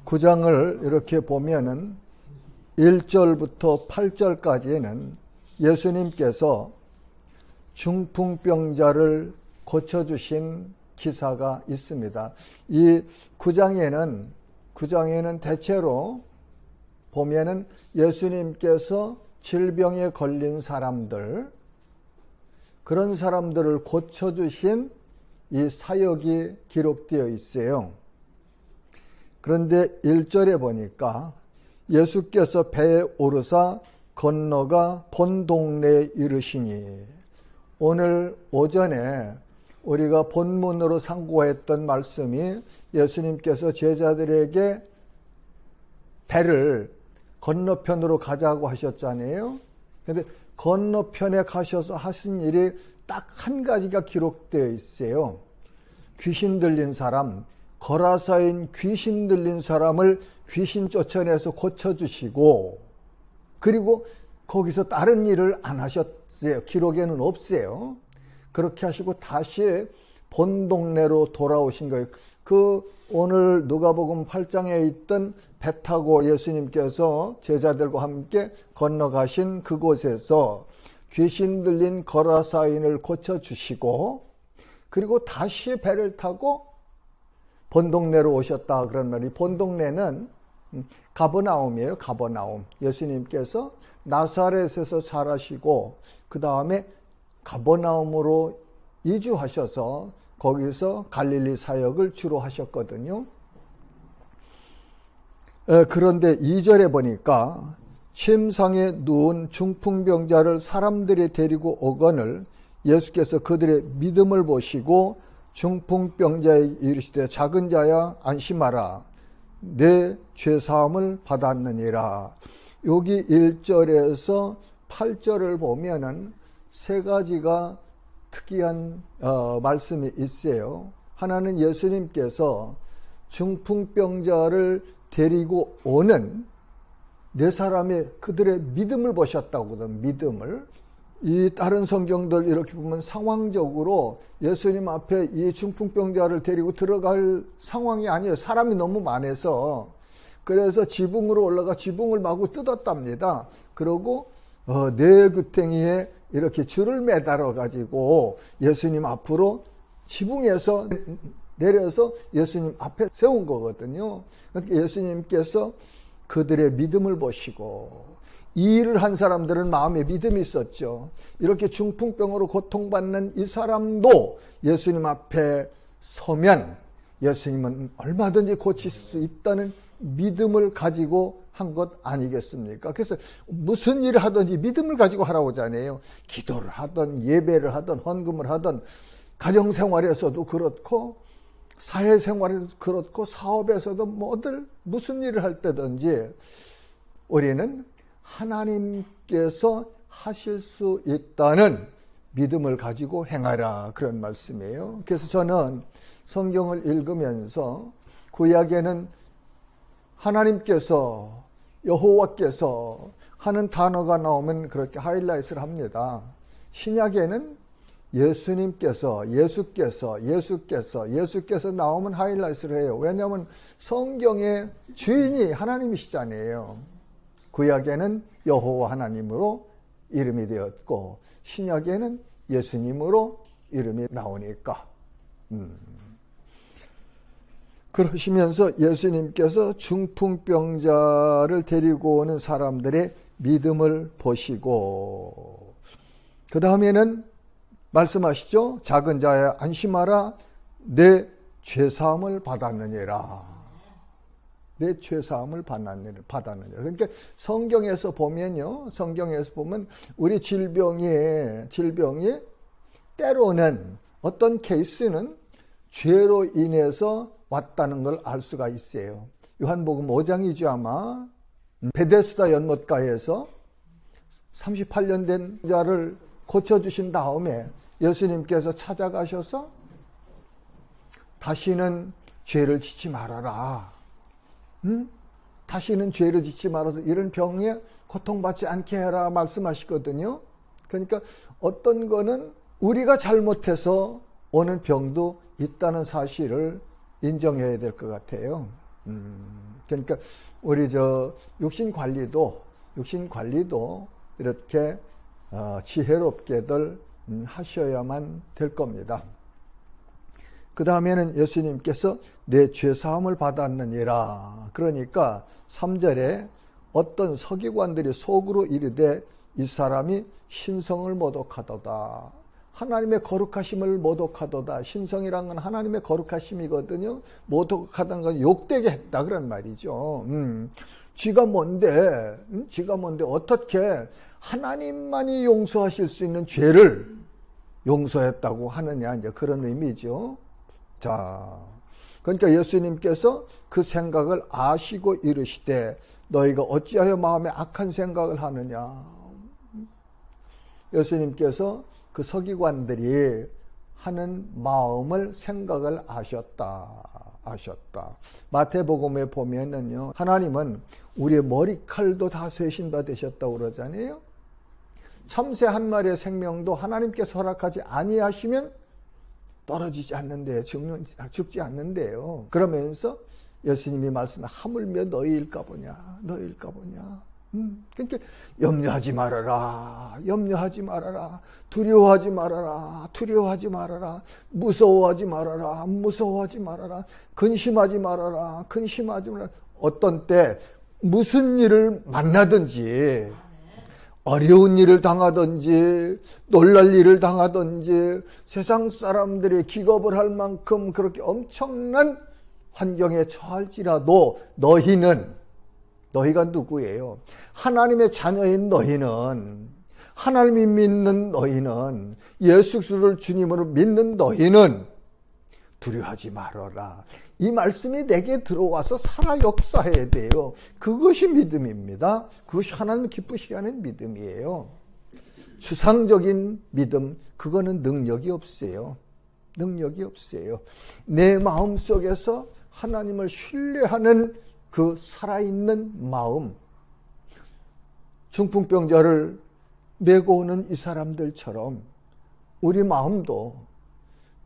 9장을 이렇게 보면은 1절부터 8절까지는 예수님께서 중풍병자를 고쳐주신 기사가 있습니다. 이 9장에는 대체로 보면은 예수님께서 질병에 걸린 사람들, 그런 사람들을 고쳐주신 이 사역이 기록되어 있어요. 그런데 1절에 보니까 예수께서 배에 오르사 건너가 본 동네에 이르시니, 오늘 오전에 우리가 본문으로 상고했던 말씀이 예수님께서 제자들에게 배를 건너편으로 가자고 하셨잖아요. 그런데 건너편에 가셔서 하신 일이 딱 한 가지가 기록되어 있어요. 귀신 들린 사람, 거라사인 귀신 들린 사람을 귀신 쫓아내서 고쳐주시고, 그리고 거기서 다른 일을 안 하셨어요. 기록에는 없어요. 그렇게 하시고 다시 본 동네로 돌아오신 거예요. 오늘 누가복음 8장에 있던 배 타고 예수님께서 제자들과 함께 건너가신 그곳에서 귀신 들린 거라사인을 고쳐주시고, 그리고 다시 배를 타고 본 동네로 오셨다 그런 말이, 본 동네는 가버나움이에요. 가버나움. 예수님께서 나사렛에서 자라시고 그 다음에 가버나움으로 이주하셔서 거기서 갈릴리 사역을 주로 하셨거든요. 그런데 2절에 보니까 침상에 누운 중풍병자를 사람들이 데리고 오거늘 예수께서 그들의 믿음을 보시고 중풍병자에게 이르시되 작은 자야 안심하라, 내 죄사함을 받았느니라. 여기 1절에서 8절을 보면은 세 가지가 특이한 말씀이 있어요. 하나는 예수님께서 중풍병자를 데리고 오는 네 사람의 그들의 믿음을 보셨다거든. 믿음을. 이 다른 성경들 이렇게 보면 상황적으로 예수님 앞에 이 중풍병자를 데리고 들어갈 상황이 아니에요. 사람이 너무 많아서. 그래서 지붕으로 올라가 지붕을 마구 뜯었답니다. 그러고 네 구덩이에 이렇게 줄을 매달아 가지고 예수님 앞으로 지붕에서 내려서 예수님 앞에 세운 거거든요. 그러니까 예수님께서 그들의 믿음을 보시고, 이 일을 한 사람들은 마음에 믿음이 있었죠. 이렇게 중풍병으로 고통받는 이 사람도 예수님 앞에 서면 예수님은 얼마든지 고칠 수 있다는 믿음을 가지고 한 것 아니겠습니까? 그래서 무슨 일을 하든지 믿음을 가지고 하라고 하잖아요. 기도를 하든 예배를 하든 헌금을 하든 가정생활에서도 그렇고 사회생활에서도 그렇고 사업에서도 무슨 일을 할 때든지 우리는 하나님께서 하실 수 있다는 믿음을 가지고 행하라, 그런 말씀이에요. 그래서 저는 성경을 읽으면서 구약에는 하나님께서, 여호와께서 하는 단어가 나오면 그렇게 하이라이트를 합니다. 신약에는 예수님께서 나오면 하이라이트를 해요. 왜냐하면 성경의 주인이 하나님이시잖아요. 구약에는 여호와 하나님으로 이름이 되었고 신약에는 예수님으로 이름이 나오니까. 그러시면서 예수님께서 중풍병자를 데리고 오는 사람들의 믿음을 보시고, 그 다음에는 말씀하시죠. 작은 자야 안심하라, 내 죄사함을 받았느니라. 내 죄사함을 받았느니라. 그러니까 성경에서 보면요, 성경에서 보면 우리 질병이 때로는 어떤 케이스는 죄로 인해서 왔다는 걸 알 수가 있어요. 요한복음 5장이죠 아마. 베데스다 연못가에서 38년 된 자를 고쳐주신 다음에 예수님께서 찾아가셔서 다시는 죄를 짓지 말아라. 다시는 죄를 짓지 말아서 이런 병에 고통받지 않게 해라 말씀하시거든요. 그러니까 어떤 거는 우리가 잘못해서 오는 병도 있다는 사실을 인정해야 될 것 같아요. 그러니까 우리 육신 관리도 이렇게 지혜롭게들 하셔야만 될 겁니다. 그 다음에는 예수님께서 내 죄사함을 받았느니라. 그러니까 3절에 어떤 서기관들이 속으로 이르되 이 사람이 신성을 모독하도다. 하나님의 거룩하심을 모독하도다. 신성이란 건 하나님의 거룩하심이거든요. 모독하다는 건 욕되게 했다 그런 말이죠. 지가 뭔데 어떻게 하나님만이 용서하실 수 있는 죄를 용서했다고 하느냐, 이제 그런 의미죠. 자, 그러니까 예수님께서 그 생각을 아시고 이르시되 너희가 어찌하여 마음에 악한 생각을 하느냐. 예수님께서 그 서기관들이 하는 마음을, 생각을 아셨다. 마태복음에 보면은요, 하나님은 우리의 머리칼도 다 세신 바 되셨다고 그러잖아요. 참새 한 마리의 생명도 하나님께서 허락하지 아니하시면 떨어지지 않는데, 죽지 않는데요. 그러면서 예수님이 말씀해, 하물며 너희일까 보냐. 그러니까 염려하지 말아라. 두려워하지 말아라. 무서워하지 말아라. 근심하지 말아라. 어떤 때 무슨 일을 만나든지, 어려운 일을 당하든지 놀랄 일을 당하든지 세상 사람들이 기겁을 할 만큼 그렇게 엄청난 환경에 처할지라도 너희가 누구예요? 하나님의 자녀인 너희는, 하나님이 믿는 너희는, 예수 그리스도를 주님으로 믿는 너희는 두려워하지 말아라. 이 말씀이 내게 들어와서 살아 역사해야 돼요. 그것이 믿음입니다. 그것이 하나님이 기쁘시게 하는 믿음이에요. 추상적인 믿음, 그거는 능력이 없어요. 내 마음속에서 하나님을 신뢰하는 그 살아있는 마음, 중풍병자를 메고 오는 이 사람들처럼 우리 마음도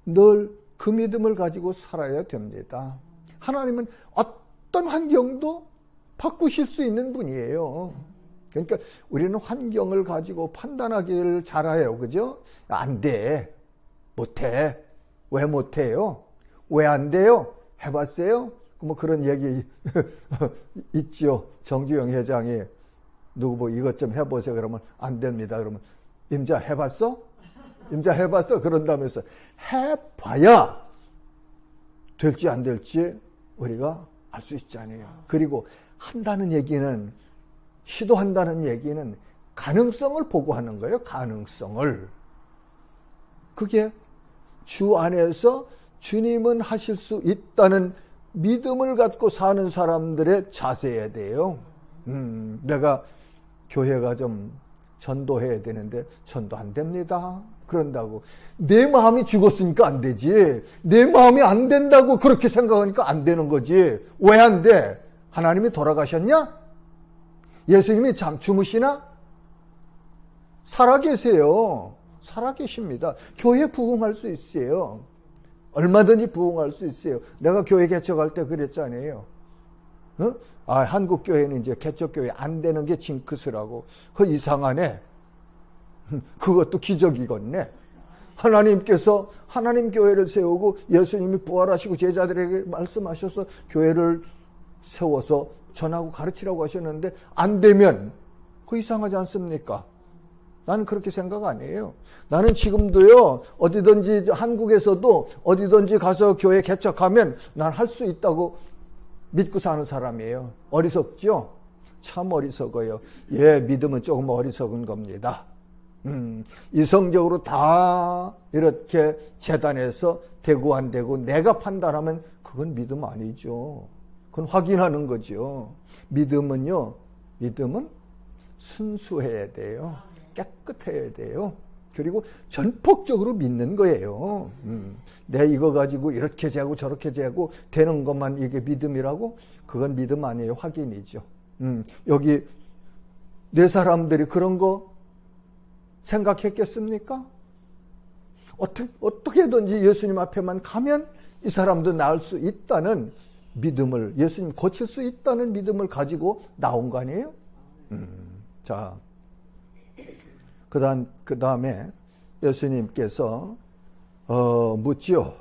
늘 그 믿음을 가지고 살아야 됩니다. 하나님은 어떤 환경도 바꾸실 수 있는 분이에요. 그러니까 우리는 환경을 가지고 판단하기를 잘해요. 그죠? 안 돼. 못해. 왜 못해요? 왜 안 돼요? 해봤어요? 뭐 그런 얘기 있죠. 정주영 회장이 누구 뭐 이것 좀 해보세요. 그러면 안 됩니다. 그러면 임자 해봤어? 그런다면서 해봐야 될지 안 될지 우리가 알 수 있잖아요. 그리고 한다는 얘기는, 시도한다는 얘기는 가능성을 보고 하는 거예요. 가능성을. 그게 주 안에서 주님은 하실 수 있다는 믿음을 갖고 사는 사람들의 자세여야 돼요. 내가 교회가 좀 전도해야 되는데 전도 안 됩니다. 그런다고 내 마음이 죽었으니까 안 되지. 내 마음이 안 된다고 그렇게 생각하니까 안 되는 거지. 왜 안 돼? 하나님이 돌아가셨냐? 예수님이 주무시나? 살아계세요. 살아계십니다. 교회 부흥할 수 있어요. 얼마든지 부흥할 수 있어요. 내가 교회 개척할 때 그랬잖아요. 한국 교회는 이제 개척교회 안 되는 게 징크스라고. 그 이상하네. 그것도 기적이겠네. 하나님께서 하나님 교회를 세우고 예수님이 부활하시고 제자들에게 말씀하셔서 교회를 세워서 전하고 가르치라고 하셨는데 안 되면 그 이상하지 않습니까? 나는 그렇게 생각 안 해요. 나는 지금도요, 어디든지 한국에서도 어디든지 가서 교회 개척하면 난 할 수 있다고 믿고 사는 사람이에요. 어리석죠? 참 어리석어요. 믿음은 조금 어리석은 겁니다. 이성적으로 다 이렇게 재단해서 되고 안 되고 내가 판단하면 그건 믿음 아니죠. 그건 확인하는 거죠. 믿음은 순수해야 돼요. 깨끗해야 돼요. 그리고 전폭적으로 믿는 거예요. 내 이거 가지고 이렇게 재고 저렇게 재고 되는 것만 이게 믿음이라고? 그건 믿음 아니에요. 확인이죠. 여기 네 사람들이 그런 거 생각했겠습니까? 어떻게든지 예수님 앞에만 가면 이 사람도 나을 수 있다는 믿음을, 예수님 고칠 수 있다는 믿음을 가지고 나온 거 아니에요? 자, 그 다음에 예수님께서 묻지요.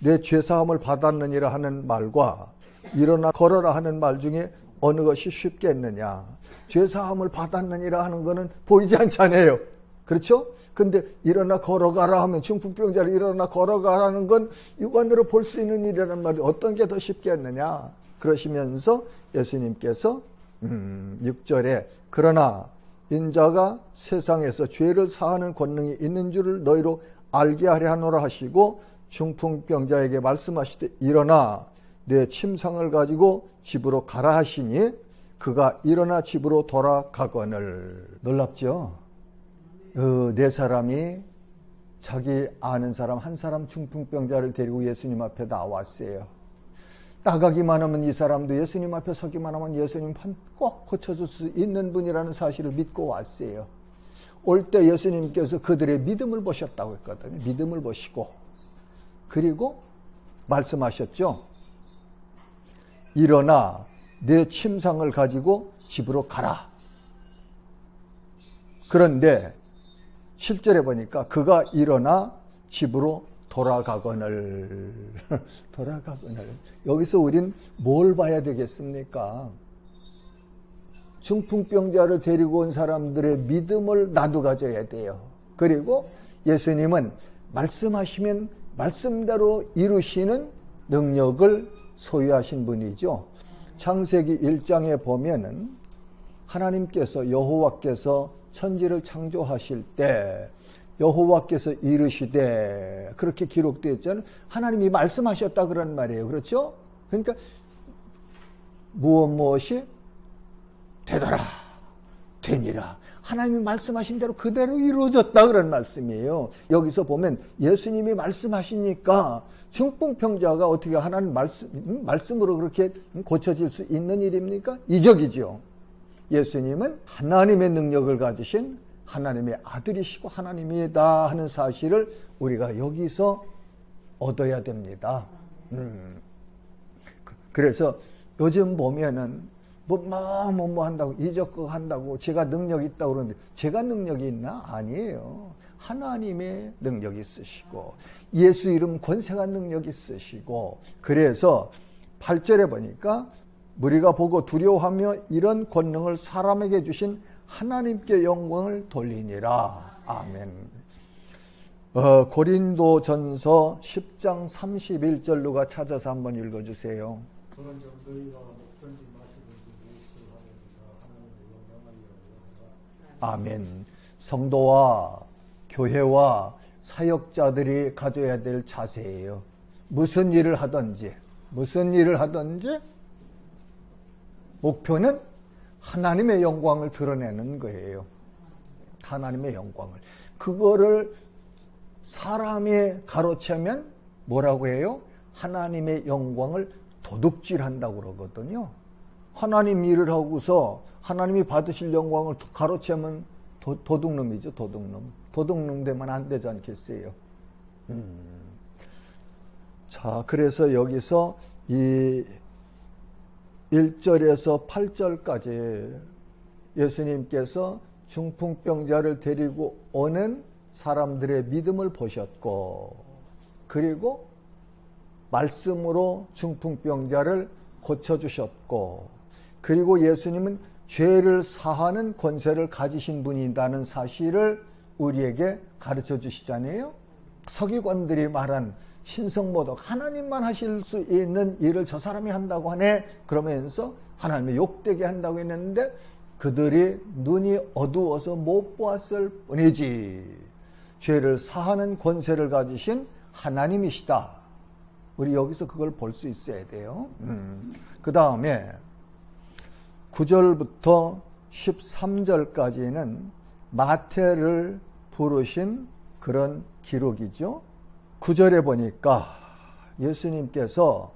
내 죄사함을 받았느니라 하는 말과 일어나 걸어라 하는 말 중에 어느 것이 쉽겠느냐. 죄사함을 받았느니라 하는 것은 보이지 않잖아요. 그렇죠? 근데 일어나 걸어가라 하면, 중풍병자를 일어나 걸어가라는 건 육안으로 볼 수 있는 일이라는 말이 어떤 게 더 쉽겠느냐. 그러시면서 예수님께서 6절에 그러나 인자가 세상에서 죄를 사하는 권능이 있는 줄을 너희로 알게 하려 하노라 하시고, 중풍병자에게 말씀하시되 일어나 내 침상을 가지고 집으로 가라 하시니 그가 일어나 집으로 돌아가거늘. 놀랍죠? 네 사람이 자기 아는 사람 한 사람 중풍병자를 데리고 예수님 앞에 나왔어요. 나가기만 하면 이 사람도 예수님 앞에 서기만 하면 예수님 꼭 고쳐줄 수 있는 분이라는 사실을 믿고 왔어요. 올 때 예수님께서 그들의 믿음을 보셨다고 했거든요. 믿음을 보시고, 그리고 말씀하셨죠. 일어나 내 침상을 가지고 집으로 가라. 그런데 7절에 보니까 그가 일어나 집으로 돌아가거늘. 돌아가거늘. 여기서 우린 뭘 봐야 되겠습니까? 중풍병자를 데리고 온 사람들의 믿음을 나도 가져야 돼요. 그리고 예수님은 말씀하시면 말씀대로 이루시는 능력을 소유하신 분이죠. 창세기 1장에 보면은 하나님께서, 여호와께서 천지를 창조하실 때 여호와께서 이르시되, 그렇게 기록되어 있잖아요. 하나님이 말씀하셨다 그런 말이에요. 그렇죠? 그러니까 무엇이 되더라, 되니라. 하나님이 말씀하신 대로 그대로 이루어졌다 그런 말씀이에요. 여기서 보면 예수님이 말씀하시니까 중풍병자가 어떻게 하나님 말씀으로 그렇게 고쳐질 수 있는 일입니까? 이적이죠. 예수님은 하나님의 능력을 가지신 하나님의 아들이시고 하나님이다 하는 사실을 우리가 여기서 얻어야 됩니다. 그래서 요즘 보면은 뭐 한다고, 이적 한다고, 제가 능력이 있다고 그러는데, 제가 능력이 있나? 아니에요. 하나님의 능력이 있으시고, 예수 이름 권세가 능력이 있으시고, 그래서 8절에 보니까 우리가 보고 두려워하며 이런 권능을 사람에게 주신 하나님께 영광을 돌리니라. 아멘. 고린도전서 10장 31절 누가 찾아서 한번 읽어주세요. 그런즉 너희가 먹든지 마시든지 무엇을 하든지 하나님의 영광을 아멘. 성도와 교회와 사역자들이 가져야 될 자세예요. 무슨 일을 하든지 목표는 하나님의 영광을 드러내는 거예요. 하나님의 영광을. 그거를 사람이 가로채면 뭐라고 해요? 하나님의 영광을 도둑질한다고 그러거든요. 하나님 일을 하고서 하나님이 받으실 영광을 가로채면 도둑놈이죠. 도둑놈 되면 안 되지 않겠어요? 자, 그래서 여기서 이 1절에서 8절까지 예수님께서 중풍병자를 데리고 오는 사람들의 믿음을 보셨고, 그리고 말씀으로 중풍병자를 고쳐주셨고, 그리고 예수님은 죄를 사하는 권세를 가지신 분이라는 사실을 우리에게 가르쳐 주시잖아요. 서기관들이 말한 신성모독, 하나님만 하실 수 있는 일을 저 사람이 한다고 하네, 그러면서 하나님의 욕되게 한다고 했는데 그들이 눈이 어두워서 못 보았을 뿐이지 죄를 사하는 권세를 가지신 하나님이시다. 우리 여기서 그걸 볼 수 있어야 돼요. 그 다음에 9절부터 13절까지는 마태를 부르신 그런 기록이죠. 9절에 보니까 예수님께서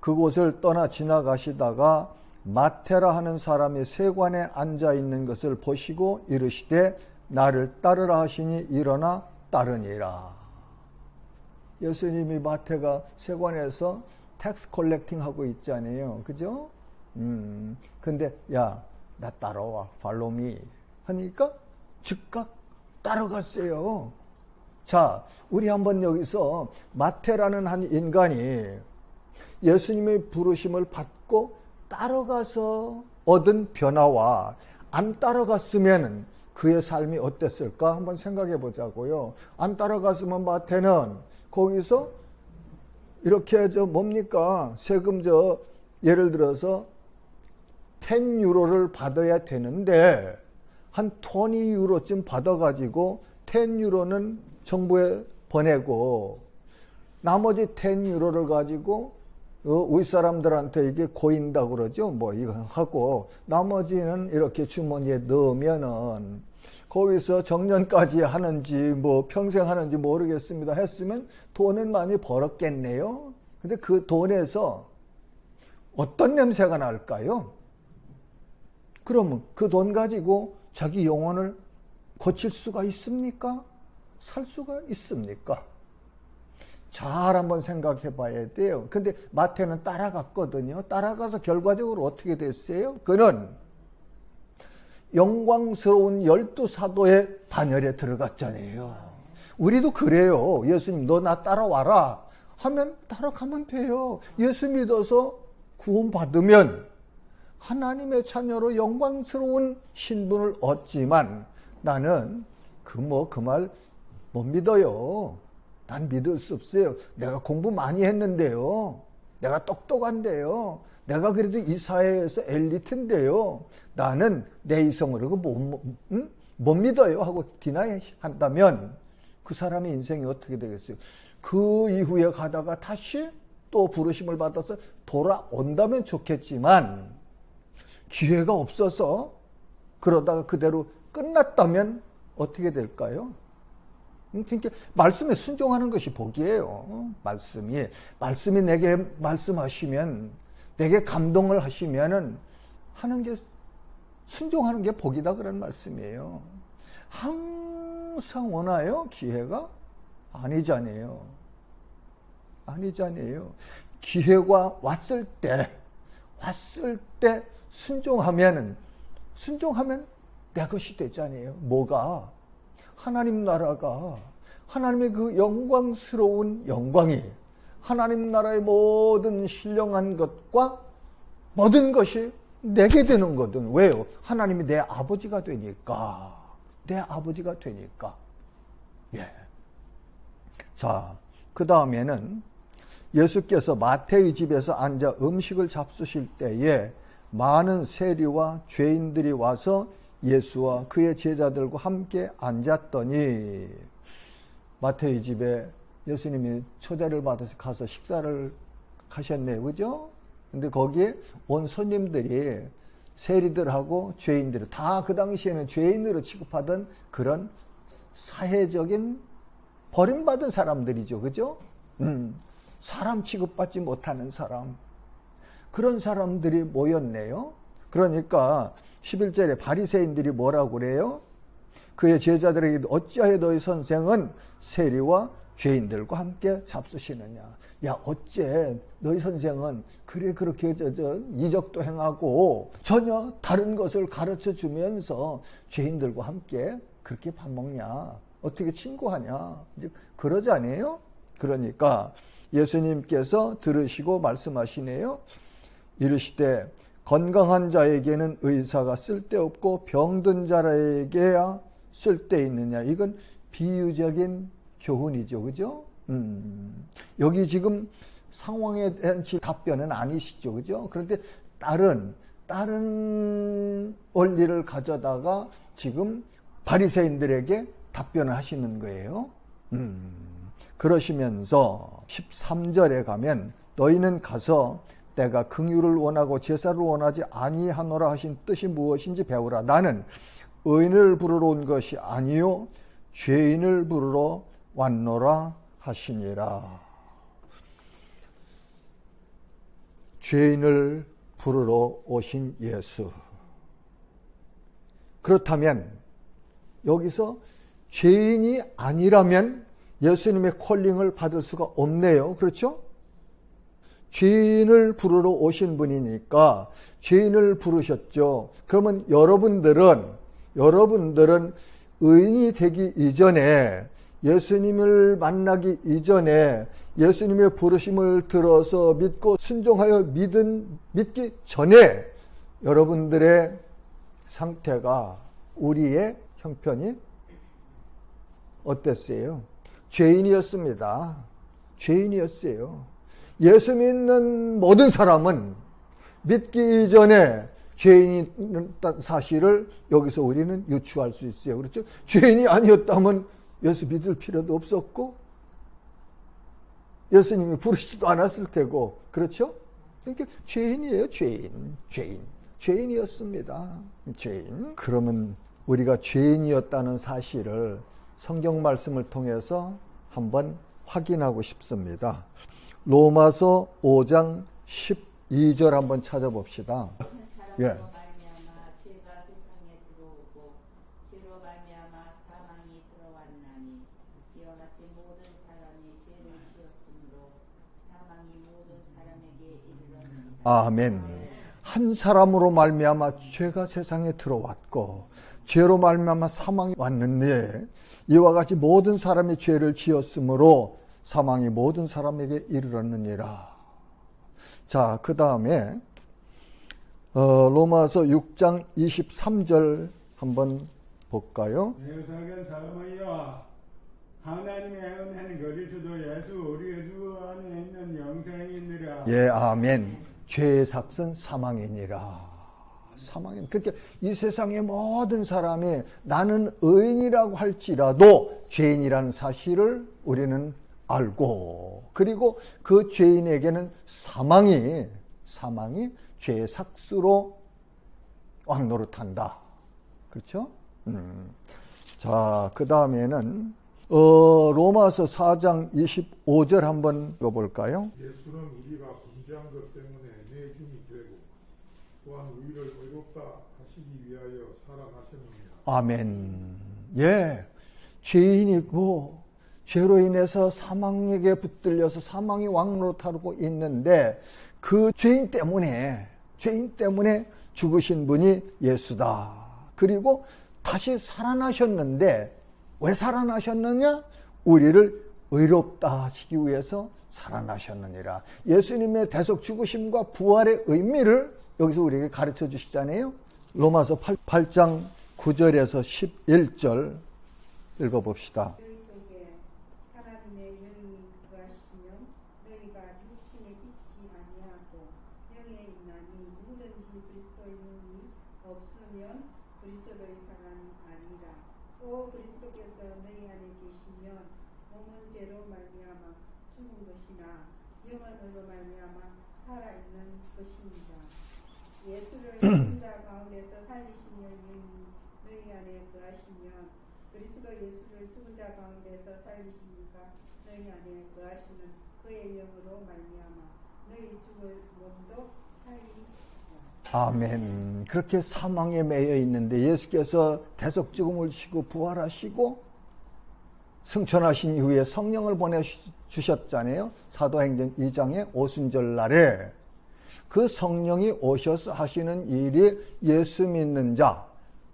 그곳을 떠나 지나가시다가 마태라 하는 사람이 세관에 앉아 있는 것을 보시고 이르시되 나를 따르라 하시니 일어나 따르니라. 예수님이 마태가 세관에서 텍스 컬렉팅 하고 있잖아요. 그죠? 근데 야, 나 따라와. 팔로우 미 하니까 즉각 따라갔어요. 자, 우리 한번 여기서 마태라는 한 인간이 예수님의 부르심을 받고 따라가서 얻은 변화와 안 따라갔으면 그의 삶이 어땠을까 한번 생각해 보자고요. 안 따라갔으면 마태는 거기서 이렇게 뭡니까? 세금 예를 들어서 10유로를 받아야 되는데 한 20유로쯤 받아가지고 10유로는 정부에 보내고 나머지 10유로를 가지고 우리 사람들한테 이게 고인다고 그러죠. 뭐 이거 하고 나머지는 이렇게 주머니에 넣으면은 거기서 정년까지 하는지 뭐 평생 하는지 모르겠습니다. 했으면 돈은 많이 벌었겠네요. 근데 그 돈에서 어떤 냄새가 날까요? 그러면 그 돈 가지고 자기 영혼을 고칠 수가 있습니까? 살 수가 있습니까? 잘 한번 생각해 봐야 돼요. 근데 마태는 따라갔거든요. 따라가서 결과적으로 어떻게 됐어요? 그는 영광스러운 12사도의 반열에 들어갔잖아요. 우리도 그래요. 예수님 너 나 따라와라 하면 따라가면 돼요. 예수 믿어서 구원받으면 하나님의 자녀로 영광스러운 신분을 얻지만 나는 그 말 못 믿어요. 난 믿을 수 없어요. 내가 공부 많이 했는데요. 내가 똑똑한데요. 내가 그래도 이 사회에서 엘리트인데요. 나는 내 이성을 못 믿어요 하고 디나이 한다면 그 사람의 인생이 어떻게 되겠어요? 그 이후에 가다가 다시 또 부르심을 받아서 돌아온다면 좋겠지만 기회가 없어서 그러다가 그대로 끝났다면 어떻게 될까요? 그러니까 말씀에 순종하는 것이 복이에요. 말씀이 내게 말씀하시면 내게 감동을 하시면은 순종하는 게 복이다 그런 말씀이에요. 항상 오나요? 기회가? 아니잖아요. 기회가 왔을 때 순종하면 내 것이 되잖아요. 뭐가? 하나님 나라가, 하나님의 그 영광스러운 영광이 하나님 나라의 모든 신령한 것과 모든 것이 내게 되는 거든. 왜요? 하나님이 내 아버지가 되니까. 예. 자, 그 다음에는 예수께서 마태의 집에서 앉아 음식을 잡수실 때에 많은 세리와 죄인들이 와서 예수와 그의 제자들과 함께 앉았더니 마태의 집에 예수님이 초대를 받아서 가서 식사를 하셨네요. 그죠? 근데 거기에 온 손님들이 세리들하고 죄인들, 다 그 당시에는 죄인으로 취급하던 그런 사회적인 버림받은 사람들이죠. 그죠? 사람 취급받지 못하는 사람. 그런 사람들이 모였네요. 그러니까 11절에 바리새인들이 뭐라고 그래요? 그의 제자들에게 어찌하여 너희 선생은 세리와 죄인들과 함께 잡수시느냐. 야, 어째 너희 선생은 그렇게 이적도 행하고 전혀 다른 것을 가르쳐 주면서 죄인들과 함께 그렇게 밥 먹냐. 어떻게 친구하냐. 이제 그러잖아요. 그러니까 예수님께서 들으시고 말씀하시네요. 이르시되 건강한 자에게는 의사가 쓸데없고 병든 자에게야 쓸데있느냐. 이건 비유적인 교훈이죠. 그죠? 여기 지금 상황에 대한 답변은 아니시죠. 그죠? 그런데 다른 원리를 가져다가 지금 바리새인들에게 답변을 하시는 거예요. 그러시면서 13절에 가면 너희는 가서 내가 긍휼을 원하고 제사를 원하지 아니하노라 하신 뜻이 무엇인지 배우라. 나는 의인을 부르러 온 것이 아니요 죄인을 부르러 왔노라 하시니라. 죄인을 부르러 오신 예수. 그렇다면 여기서 죄인이 아니라면 예수님의 콜링을 받을 수가 없네요. 그렇죠? 죄인을 부르러 오신 분이니까 죄인을 부르셨죠. 그러면 여러분들은 의인이 되기 이전에, 예수님을 만나기 이전에, 예수님의 부르심을 들어서 믿고 순종하여 믿기 전에 여러분들의 상태가, 우리의 형편이 어땠어요? 죄인이었습니다. 죄인이었어요. 예수 믿는 모든 사람은 믿기 이전에 죄인이라는 사실을 여기서 우리는 유추할 수 있어요. 그렇죠? 죄인이 아니었다면 예수 믿을 필요도 없었고 예수님이 부르시지도 않았을 테고, 그렇죠? 그러니까 죄인이에요. 죄인이었습니다. 죄인. 그러면 우리가 죄인이었다는 사실을 성경 말씀을 통해서 한번 확인하고 싶습니다. 로마서 5장 12절 한번 찾아봅시다. 예. 말미암아 죄가 세상에 들어오고 죄로 말미암아 사망이 들어왔나니 이와 같이 모든 사람이 죄를 지었으므로 사망이 모든 사람에게 이르렀느니라. 아멘. 한 사람으로 말미암아 죄가 세상에 들어왔고 죄로 말미암아 사망이 왔는데 이와 같이 모든 사람이 죄를 지었으므로 사망이 모든 사람에게 이르렀느니라. 자, 그 다음에 로마서 6장 23절 한번 볼까요? 예수의 사람이여 하나님의 은혜는 그리스도 예수 우리의 주 안에 있는 영생이니라. 예, 아멘. 죄의 삭은 사망이니라. 사망인. 그러니까 이 세상의 모든 사람이 나는 의인이라고 할지라도 죄인이라는 사실을 우리는 알고, 그리고 그 죄인에게는 사망이 죄의 삭스로 왕노릇한다. 그렇죠? 자, 그 다음에는 로마서 4장 25절 한번 읽어볼까요? 예수는 우리가 범죄한 것 때문에 내 중이 되고 또한 우리를 의롭다 하시기 위하여 살아나셨느니라. 아멘. 예, 죄인이고 죄로 인해서 사망에게 붙들려서 사망이 왕노릇하고 있는데 그 죄인 때문에 죽으신 분이 예수다. 그리고 다시 살아나셨는데 왜 살아나셨느냐? 우리를 의롭다 하시기 위해서 살아나셨느니라. 예수님의 대속 죽으심과 부활의 의미를 여기서 우리에게 가르쳐 주시잖아요. 로마서 8장 9절에서 11절 읽어봅시다. 예수를 죽은 자 가운데서 살리시는 너희 안에 거하시면 그리스도 예수를 죽은 자 가운데서 살리시니까 너희 안에 거하시는 그의 영으로 말미암아 너희 죽을 몸도 살리시라. 아멘. 그렇게 사망에 매여 있는데 예수께서 대속 죽음을 지시고 부활하시고 승천하신 이후에 성령을 보내주셨잖아요. 사도행전 2장의 오순절 날에 그 성령이 오셔서 하시는 일이 예수 믿는 자,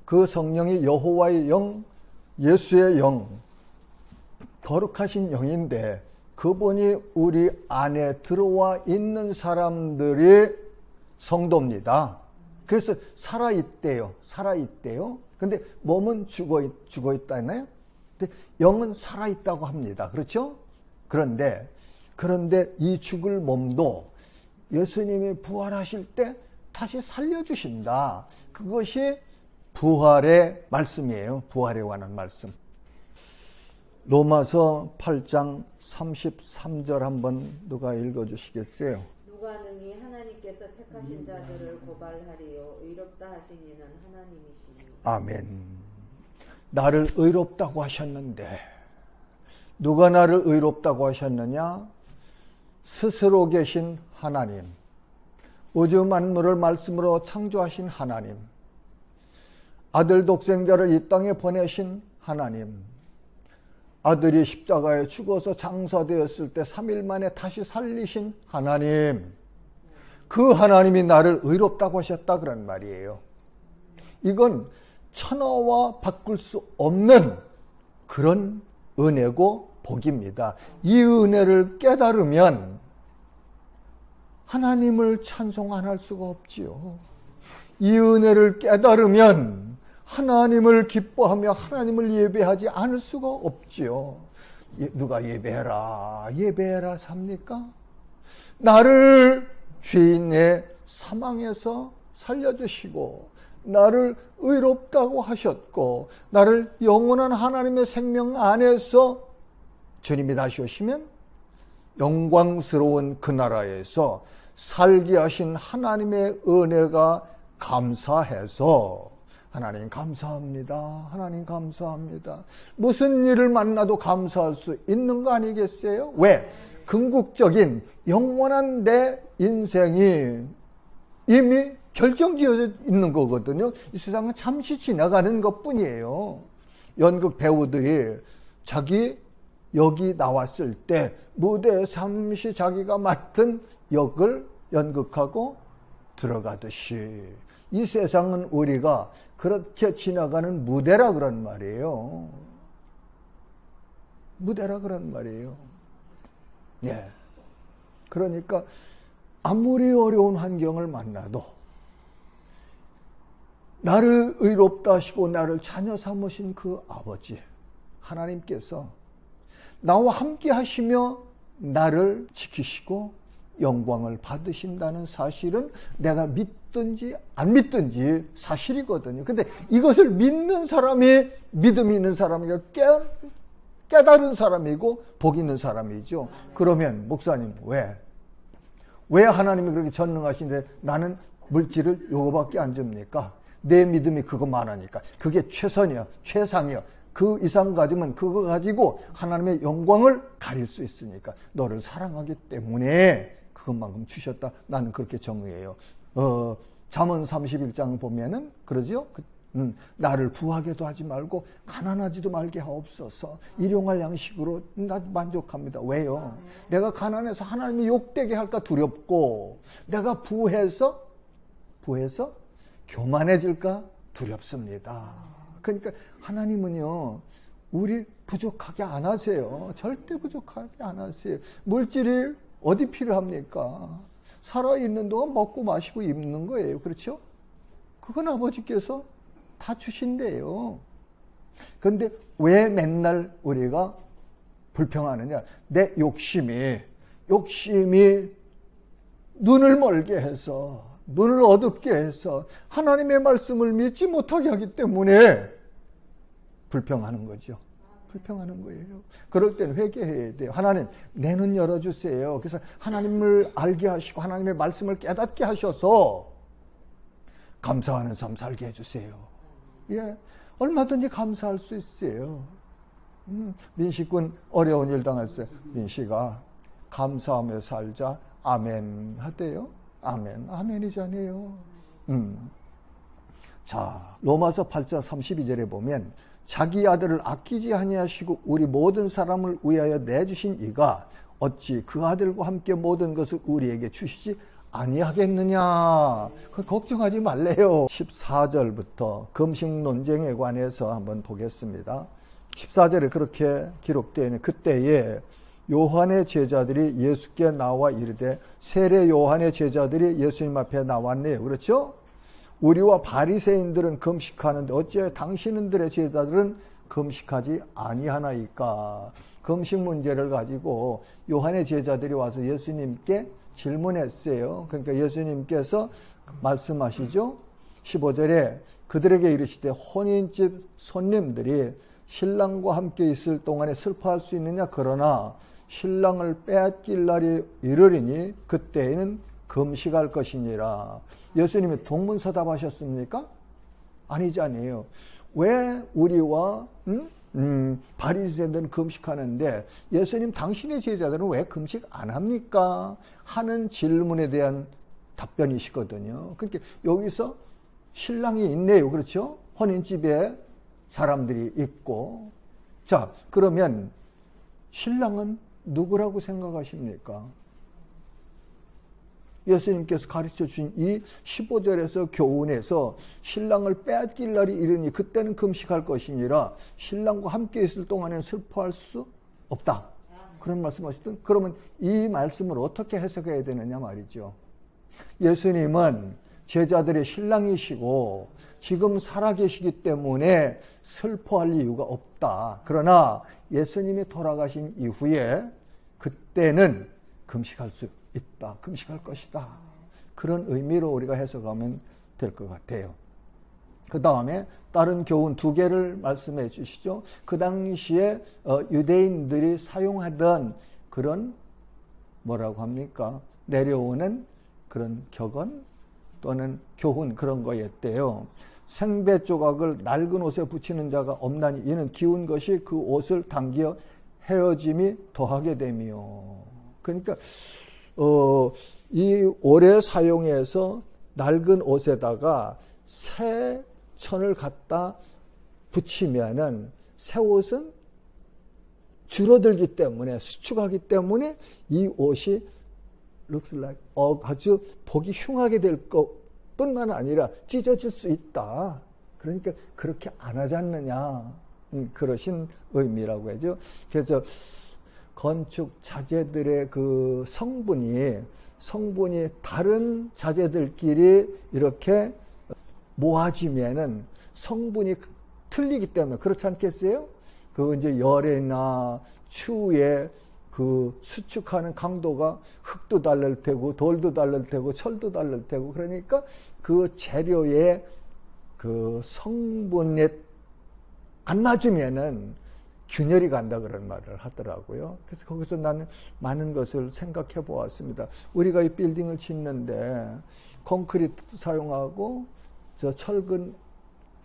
그 성령이 여호와의 영, 예수의 영, 거룩하신 영인데 그분이 우리 안에 들어와 있는 사람들이 성도입니다. 그래서 살아있대요. 근데 몸은 죽어 있다나요? 근데 영은 살아있다고 합니다. 그렇죠? 그런데 이 죽을 몸도 예수님이 부활하실 때 다시 살려주신다. 그것이 부활의 말씀이에요. 부활에 관한 말씀. 로마서 8장 33절 한번 누가 읽어주시겠어요? 누가 능히 하나님께서 택하신 자들을 고발하리요 의롭다 하신 이는 하나님이시니. 아멘. 나를 의롭다고 하셨는데 누가 나를 의롭다고 하셨느냐? 스스로 계신 하나님, 우주 만물을 말씀으로 창조하신 하나님, 아들 독생자를 이 땅에 보내신 하나님, 아들이 십자가에 죽어서 장사되었을 때 3일 만에 다시 살리신 하나님, 그 하나님이 나를 의롭다고 하셨다 그런 말이에요. 이건 천하와 바꿀 수 없는 그런 은혜고 복입니다. 이 은혜를 깨달으면 하나님을 찬송 안 할 수가 없지요. 이 은혜를 깨달으면 하나님을 기뻐하며 하나님을 예배하지 않을 수가 없지요. 누가 예배해라 예배해라 삽니까? 나를 죄인의 사망에서 살려주시고 나를 의롭다고 하셨고 나를 영원한 하나님의 생명 안에서 주님이 다시 오시면 영광스러운 그 나라에서 살게 하신 하나님의 은혜가 감사해서 하나님 감사합니다. 하나님 감사합니다. 무슨 일을 만나도 감사할 수 있는 거 아니겠어요? 왜? 궁극적인 영원한 내 인생이 이미 결정지어져 있는 거거든요. 이 세상은 잠시 지나가는 것뿐이에요. 연극 배우들이 자기 역이 나왔을 때 무대에 잠시 자기가 맡은 역을 연극하고 들어가듯이 이 세상은 우리가 그렇게 지나가는 무대라 그런 말이에요. 무대라 그런 말이에요. 예. 그러니까 아무리 어려운 환경을 만나도 나를 의롭다 하시고 나를 자녀 삼으신 그 아버지 하나님께서 나와 함께 하시며 나를 지키시고 영광을 받으신다는 사실은 내가 믿든지 안 믿든지 사실이거든요. 근데 이것을 믿는 사람이 믿음이 있는 사람이고 깨달은 사람이고 복 있는 사람이죠. 그러면 목사님 왜 하나님이 그렇게 전능하신데 나는 물질을 요거밖에 안 줍니까? 내 믿음이 그것만 하니까 그게 최선이야 최상이야. 그 이상 가지면 그거 가지고 하나님의 영광을 가릴 수 있으니까 너를 사랑하기 때문에 그것만큼 주셨다. 나는 그렇게 정의해요. 잠언 31장 보면은 그러죠. 나를 부하게도 하지 말고 가난하지도 말게 하옵소서. 일용할 양식으로 나 만족합니다. 왜요? 내가 가난해서 하나님이 욕되게 할까 두렵고 내가 부해서 교만해질까 두렵습니다. 그러니까 하나님은요 우리 부족하게 안 하세요. 절대 부족하게 안 하세요. 물질이 어디 필요합니까? 살아있는 동안 먹고 마시고 입는 거예요. 그렇죠? 그건 아버지께서 다 주신대요. 그런데 왜 맨날 우리가 불평하느냐? 내 욕심이 눈을 멀게 해서 눈을 어둡게 해서 하나님의 말씀을 믿지 못하게 하기 때문에 불평하는 거죠. 불평하는 거예요. 그럴 때는 회개해야 돼요. 하나님 내 눈 열어주세요. 그래서 하나님을 알게 하시고 하나님의 말씀을 깨닫게 하셔서 감사하는 삶 살게 해주세요. 예, 얼마든지 감사할 수 있어요. 민식군 어려운 일 당했어요. 민식아 감사하며 살자. 아멘 하대요. 아멘. 아멘이잖아요. 자, 로마서 8장 32절에 보면 자기 아들을 아끼지 아니하시고 우리 모든 사람을 위하여 내주신 이가 어찌 그 아들과 함께 모든 것을 우리에게 주시지 아니하겠느냐. 걱정하지 말래요. 14절부터 금식 논쟁에 관해서 한번 보겠습니다. 14절에 그렇게 기록되어 있는 그때에 요한의 제자들이 예수께 나와 이르되 세례 요한의 제자들이 예수님 앞에 나왔네요. 그렇죠? 우리와 바리새인들은 금식하는데 어찌하여 당신들의 제자들은 금식하지 아니하나이까. 금식 문제를 가지고 요한의 제자들이 와서 예수님께 질문했어요. 그러니까 예수님께서 말씀하시죠. 15절에 그들에게 이르시되 혼인집 손님들이 신랑과 함께 있을 동안에 슬퍼할 수 있느냐. 그러나 신랑을 빼앗길 날이 이르리니 그때에는 금식할 것이니라. 예수님이 동문서답하셨습니까? 아니잖아요. 왜 우리와 바리새인들은 금식하는데 예수님 당신의 제자들은 왜 금식 안 합니까? 하는 질문에 대한 답변이시거든요. 그러니까 여기서 신랑이 있네요. 그렇죠? 혼인집에 사람들이 있고 자, 그러면 신랑은 누구라고 생각하십니까? 예수님께서 가르쳐 주신 이 15절에서 교훈에서 신랑을 빼앗길 날이 이르니 그때는 금식할 것이니라 신랑과 함께 있을 동안에는 슬퍼할 수 없다. 그런 말씀하시던, 그러면 이 말씀을 어떻게 해석해야 되느냐 말이죠. 예수님은 제자들의 신랑이시고 지금 살아계시기 때문에 슬퍼할 이유가 없다. 그러나 예수님이 돌아가신 이후에 그때는 금식할 수 있다. 금식할 것이다. 그런 의미로 우리가 해석하면 될 것 같아요. 그 다음에 다른 교훈 2개를 말씀해 주시죠. 그 당시에 유대인들이 사용하던 그런 뭐라고 합니까? 내려오는 그런 격언 또는 교훈 그런 거였대요. 생배 조각을 낡은 옷에 붙이는 자가 없나니 이는 기운 것이 그 옷을 당겨 헤어짐이 더하게 되며. 그러니까 이 오래 사용해서 낡은 옷에다가 새 천을 갖다 붙이면은 새 옷은 줄어들기 때문에 수축하기 때문에 이 옷이 looks like 아주 보기 흉하게 될 것뿐만 아니라 찢어질 수 있다. 그러니까 그렇게 안 하지 않느냐. 그러신 의미라고 하죠. 그래서 건축 자재들의 그 성분이 다른 자재들끼리 이렇게 모아지면은 성분이 틀리기 때문에 그렇지 않겠어요? 그 이제 열이나 추위에 그 수축하는 강도가 흙도 다를 테고 돌도 다를 테고 철도 다를 테고 그러니까 그 재료의 그 성분에 안 맞으면은 균열이 간다 그런 말을 하더라고요. 그래서 거기서 나는 많은 것을 생각해 보았습니다. 우리가 이 빌딩을 짓는데 콘크리트도 사용하고 저 철근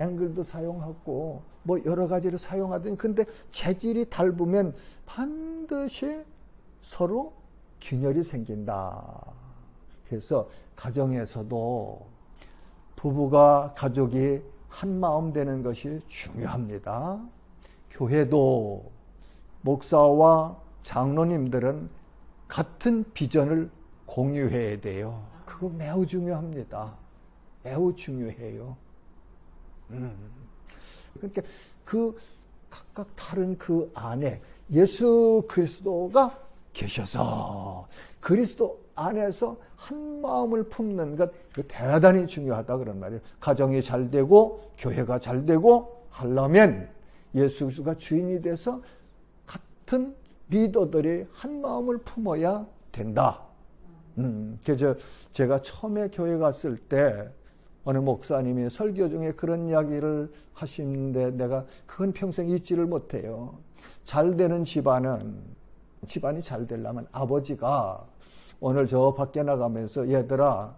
앵글도 사용하고 뭐 여러 가지를 사용하더니 근데 재질이 닳으면 반드시 서로 균열이 생긴다. 그래서 가정에서도 부부가 가족이 한 마음 되는 것이 중요합니다. 교회도 목사와 장로님들은 같은 비전을 공유해야 돼요. 그거 매우 중요합니다. 매우 중요해요. 그러니까 그 각각 다른 그 안에 예수 그리스도가 계셔서 그리스도 안에서 한 마음을 품는 것 대단히 중요하다 그런 말이에요. 가정이 잘 되고 교회가 잘 되고 하려면 예수 그리스도가 주인이 돼서 같은 리더들이 한 마음을 품어야 된다. 그래서 제가 처음에 교회 갔을 때 어느 목사님이 설교 중에 그런 이야기를 하시는데 내가 그건 평생 잊지를 못해요. 잘 되는 집안이 잘 되려면 아버지가 오늘 저 밖에 나가면서 얘들아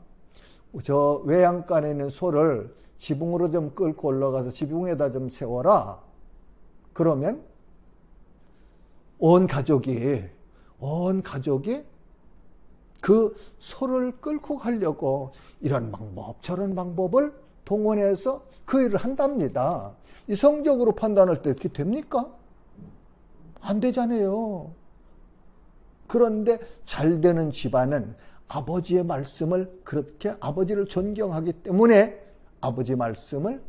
저 외양간에 있는 소를 지붕으로 좀 끌고 올라가서 지붕에다 좀 세워라. 그러면 온 가족이 그 소를 끌고 가려고 이런 방법 저런 방법을 동원해서 그 일을 한답니다. 이성적으로 판단할 때 이렇게 됩니까? 안 되잖아요. 그런데 잘 되는 집안은 아버지의 말씀을 그렇게 아버지를 존경하기 때문에 아버지 말씀을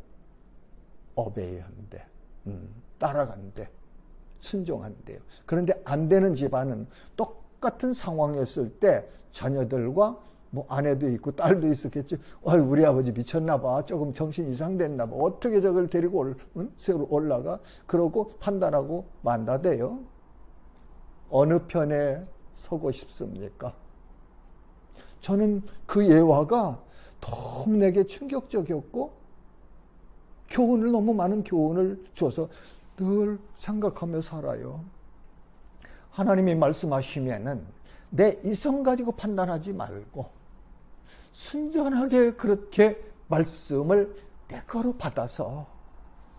오베이 한대. 따라간대. 순종한대요. 그런데 안 되는 집안은 똑같은 상황이었을 때 자녀들과 뭐 아내도 있고 딸도 있었겠지. 우리 아버지 미쳤나 봐. 조금 정신 이상됐나 봐. 어떻게 저걸 데리고 새로 올라가? 그러고 판단하고 만다대요. 어느 편에 서고 싶습니까? 저는 그 예화가 너무 내게 충격적이었고 너무 많은 교훈을 줘서 늘 생각하며 살아요. 하나님이 말씀하시면은 내 이성 가지고 판단하지 말고 순전하게 그렇게 말씀을 내 거로 받아서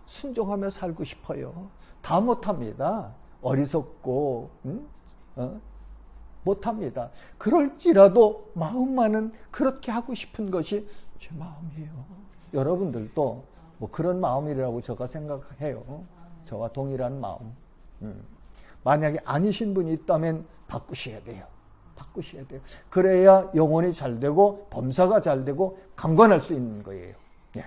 순종하며 살고 싶어요. 다 못합니다. 어리석고 못합니다. 그럴지라도 마음만은 그렇게 하고 싶은 것이 제 마음이에요. 여러분들도 뭐 그런 마음이라고 제가 생각해요. 저와 동일한 마음. 만약에 아니신 분이 있다면 바꾸셔야 돼요. 바꾸셔야 돼요. 그래야 영혼이 잘 되고 범사가 잘 되고 강건할 수 있는 거예요. 예.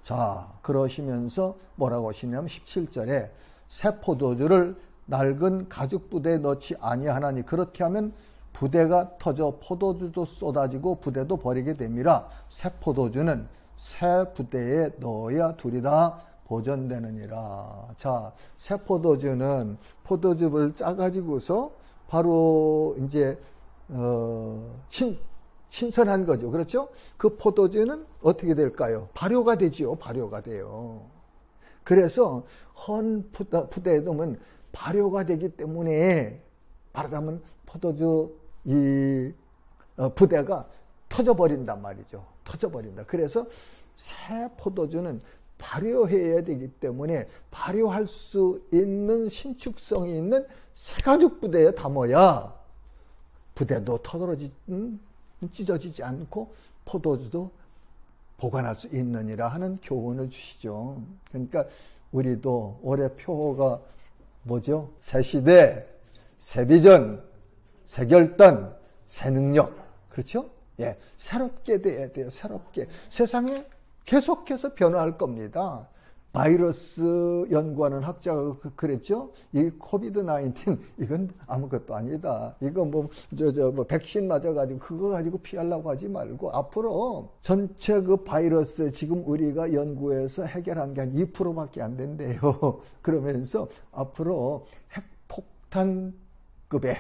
자, 그러시면서 뭐라고 하시냐면 17절에 새 포도주를 낡은 가죽 부대에 넣지 아니하나니 그렇게 하면 부대가 터져 포도주도 쏟아지고 부대도 버리게 됨이라 새 포도주는 새 부대에 넣어야 둘이 다 보존되느니라. 자, 새 포도주는 포도즙을 짜가지고서 바로 이제 신선한 거죠. 그렇죠? 그 포도주는 어떻게 될까요? 발효가 되지요. 발효가 돼요. 그래서 헌 부대에 넣으면 발효가 되기 때문에 말하자면 포도주 부대가 터져버린단 말이죠. 터져버린다. 그래서 새 포도주는 발효해야 되기 때문에 발효할 수 있는 신축성이 있는 새가죽 부대에 담아야 부대도 찢어지지 않고 포도주도 보관할 수 있느니라 하는 교훈을 주시죠. 그러니까 우리도 올해 표어가 뭐죠? 새 시대, 새 비전, 새 결단, 새 능력. 그렇죠? 예, 새롭게 돼야 돼요. 새롭게. 세상에 계속해서 변화할 겁니다. 바이러스 연구하는 학자가 그랬죠? 이 코비드-19 이건 아무것도 아니다. 이거 뭐 백신 맞아가지고 그거 가지고 피하려고 하지 말고 앞으로 전체 그 바이러스 지금 우리가 연구해서 해결한 게 한 2%밖에 안 된대요. 그러면서 앞으로 핵폭탄급의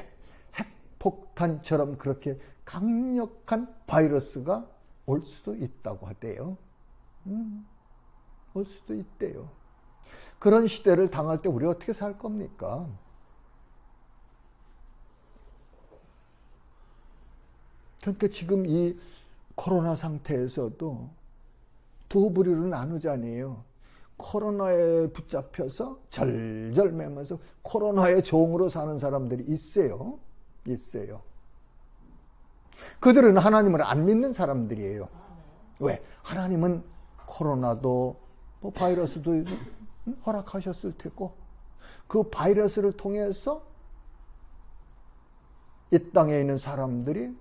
핵폭탄처럼 그렇게 강력한 바이러스가 올 수도 있다고 하대요. 올 수도 있대요. 그런 시대를 당할 때 우리 어떻게 살 겁니까? 그러니까 지금 이 코로나 상태에서도 두 부류로 나누자니에요. 코로나에 붙잡혀서 절절 매면서 코로나의 종으로 사는 사람들이 있어요. 있어요. 그들은 하나님을 안 믿는 사람들이에요. 왜? 하나님은 코로나도 뭐 바이러스도 허락하셨을 테고 그 바이러스를 통해서 이 땅에 있는 사람들이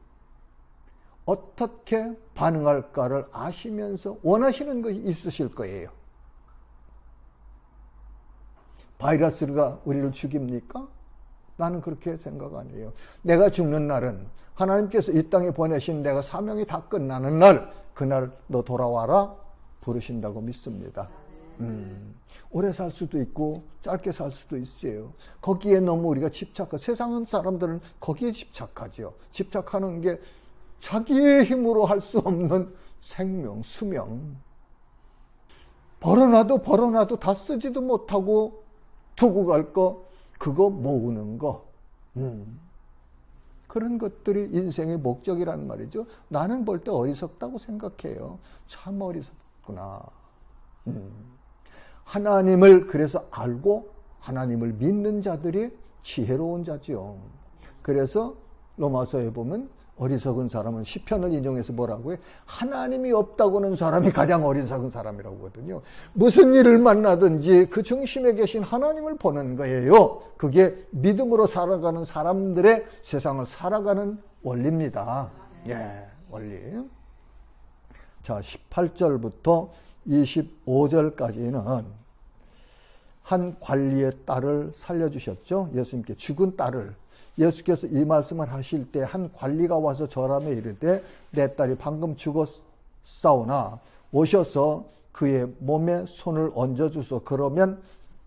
어떻게 반응할까를 아시면서 원하시는 것이 있으실 거예요. 바이러스가 우리를 죽입니까? 나는 그렇게 생각 안 해요. 내가 죽는 날은 하나님께서 이 땅에 보내신 내가 사명이 다 끝나는 날, 그날 너 돌아와라 부르신다고 믿습니다. 오래 살 수도 있고 짧게 살 수도 있어요. 거기에 너무 우리가 세상 사람들은 거기에 집착하죠. 집착하는 게 자기의 힘으로 할 수 없는 생명, 수명. 벌어놔도 다 쓰지도 못하고 두고 갈 거, 그거 모으는 거. 그런 것들이 인생의 목적이란 말이죠. 나는 볼 때 어리석다고 생각해요. 참 어리석구나. 하나님을 그래서 알고 하나님을 믿는 자들이 지혜로운 자지요. 그래서 로마서에 보면 어리석은 사람은 시편을 인용해서 뭐라고 해? 하나님이 없다고는 사람이 가장 어리석은 사람이라고 하거든요. 무슨 일을 만나든지 그 중심에 계신 하나님을 보는 거예요. 그게 믿음으로 살아가는 사람들의 세상을 살아가는 원리입니다. 예, 원리. 자, 18절부터 25절까지는 한 관리의 딸을 살려주셨죠. 예수님께 죽은 딸을. 예수께서 이 말씀을 하실 때 한 관리가 와서 절하며 이르되 내 딸이 방금 죽었사오나 오셔서 그의 몸에 손을 얹어주소. 그러면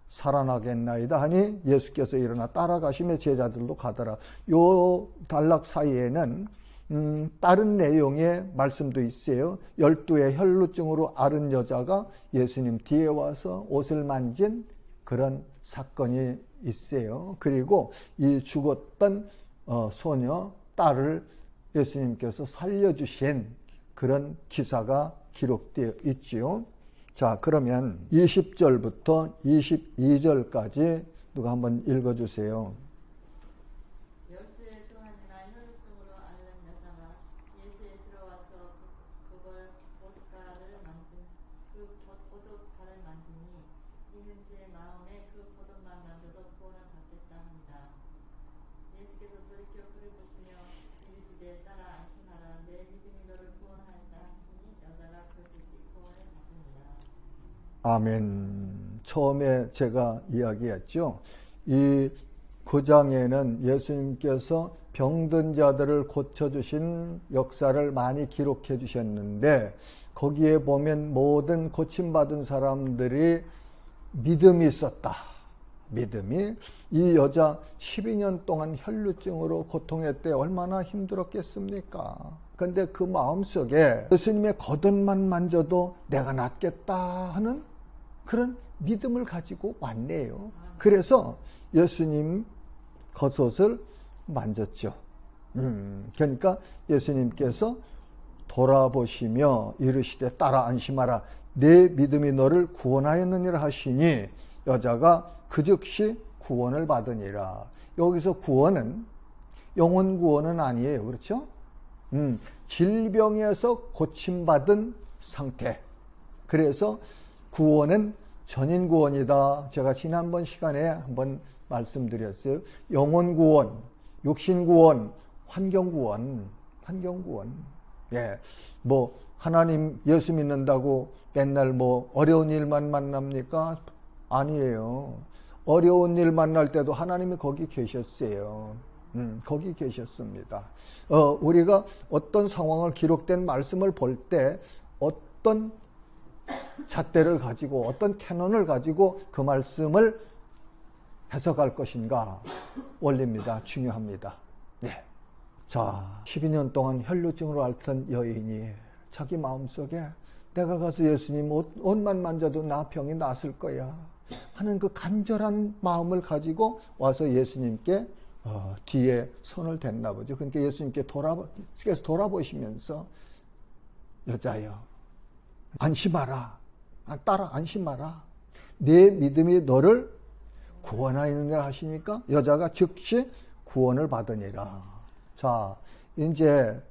살아나겠나이다 하니 예수께서 일어나 따라가시며 제자들도 가더라. 요 단락 사이에는 다른 내용의 말씀도 있어요. 12의 혈루증으로 앓은 여자가 예수님 뒤에 와서 옷을 만진 그런 사건이 있어요. 그리고 이 죽었던 소녀 딸을 예수님께서 살려주신 그런 기사가 기록되어 있지요. 자, 그러면 20절부터 22절까지 누가 한번 읽어주세요. 12해 동안이나 혈루증으로 앓는 여자가 예수에 들어와서 그걸 보드가를 만드니 이는 제 마음에 그 거듭만 만져도 구원을 받겠다 합니다. 예수께서 돌이켜 그를 보시며 이르시되 따라 안심하라. 내 믿음이 너를 구원하였다 하시니 여자가 그 즉시 구원을 받습니다. 아멘. 처음에 제가 이야기했죠. 이 9장에는 예수님께서 병든 자들을 고쳐주신 역사를 많이 기록해 주셨는데 거기에 보면 모든 고침받은 사람들이 믿음이 있었다. 믿음이. 이 여자 12년 동안 혈루증으로 고통했대 얼마나 힘들었겠습니까? 근데 그 마음속에 예수님의 겉옷만 만져도 내가 낫겠다 하는 그런 믿음을 가지고 왔네요. 그래서 예수님 겉옷을 만졌죠. 그러니까 예수님께서 돌아보시며 이르시되 따라 안심하라. 내 믿음이 너를 구원하였느니라 하시니 여자가 그 즉시 구원을 받으니라. 여기서 구원은 영혼 구원은 아니에요. 그렇죠? 질병에서 고침받은 상태. 그래서 구원은 전인 구원이다. 제가 지난번 시간에 한번 말씀드렸어요. 영혼 구원, 육신 구원, 환경 구원, 환경 구원. 예, 뭐 하나님 예수 믿는다고 맨날 뭐 어려운 일만 만납니까? 아니에요. 어려운 일 만날 때도 하나님이 거기 계셨어요. 거기 계셨습니다. 우리가 어떤 상황을 기록된 말씀을 볼 때 어떤 잣대를 가지고 어떤 캐논을 가지고 그 말씀을 해석할 것인가 원리입니다. 중요합니다. 네. 자, 12년 동안 혈루증으로 앓던 여인이 자기 마음속에 내가 가서 예수님 옷만 만져도 나 병이 낫을 거야 하는 그 간절한 마음을 가지고 와서 예수님께 뒤에 손을 댔나 보죠. 그러니까 예수님께 돌아보시면서 여자여 안심하라. 따라 안심하라. 내 믿음이 너를 구원하였느니라 하시니까 여자가 즉시 구원을 받으니라. 자, 이제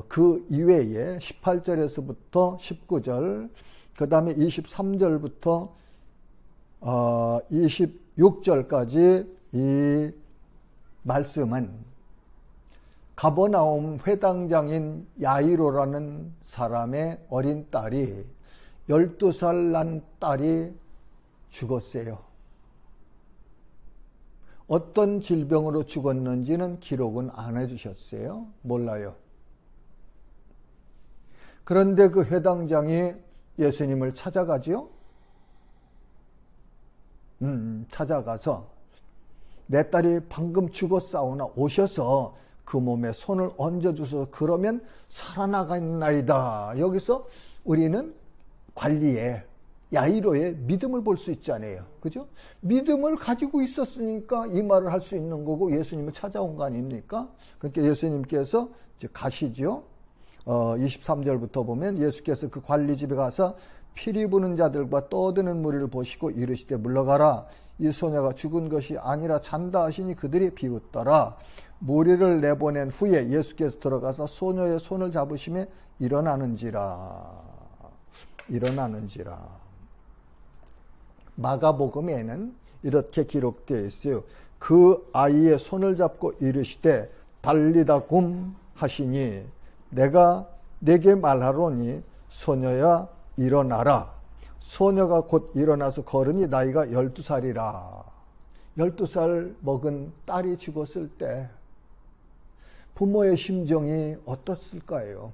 그 이외에 18절에서부터 19절, 그 다음에 23절부터 26절까지 이 말씀은 가버나움 회당장인 야이로라는 사람의 어린 딸이 12살 난 딸이 죽었어요. 어떤 질병으로 죽었는지는 기록은 안 해주셨어요. 몰라요. 그런데 그 회당장이 예수님을 찾아가지요. 찾아가서 내 딸이 방금 죽었사오나 오셔서 그 몸에 손을 얹어주소. 그러면 살아나가나이다. 여기서 우리는 관리에 야이로의 믿음을 볼 수 있잖아요. 그죠? 믿음을 가지고 있었으니까 이 말을 할 수 있는 거고 예수님을 찾아온 거 아닙니까? 그러니까 예수님께서 이제 가시죠. 23절부터 보면 예수께서 그 관리집에 가서 피리 부는 자들과 떠드는 무리를 보시고 이르시되 물러가라. 이 소녀가 죽은 것이 아니라 잔다 하시니 그들이 비웃더라. 무리를 내보낸 후에 예수께서 들어가서 소녀의 손을 잡으시며 일어나는지라. 마가복음에는 이렇게 기록되어 있어요. 그 아이의 손을 잡고 이르시되 달리다 굼 하시니 내가 내게 말하노니 소녀야 일어나라. 소녀가 곧 일어나서 걸으니 나이가 12살이라. 12살 먹은 딸이 죽었을 때 부모의 심정이 어떻을까요?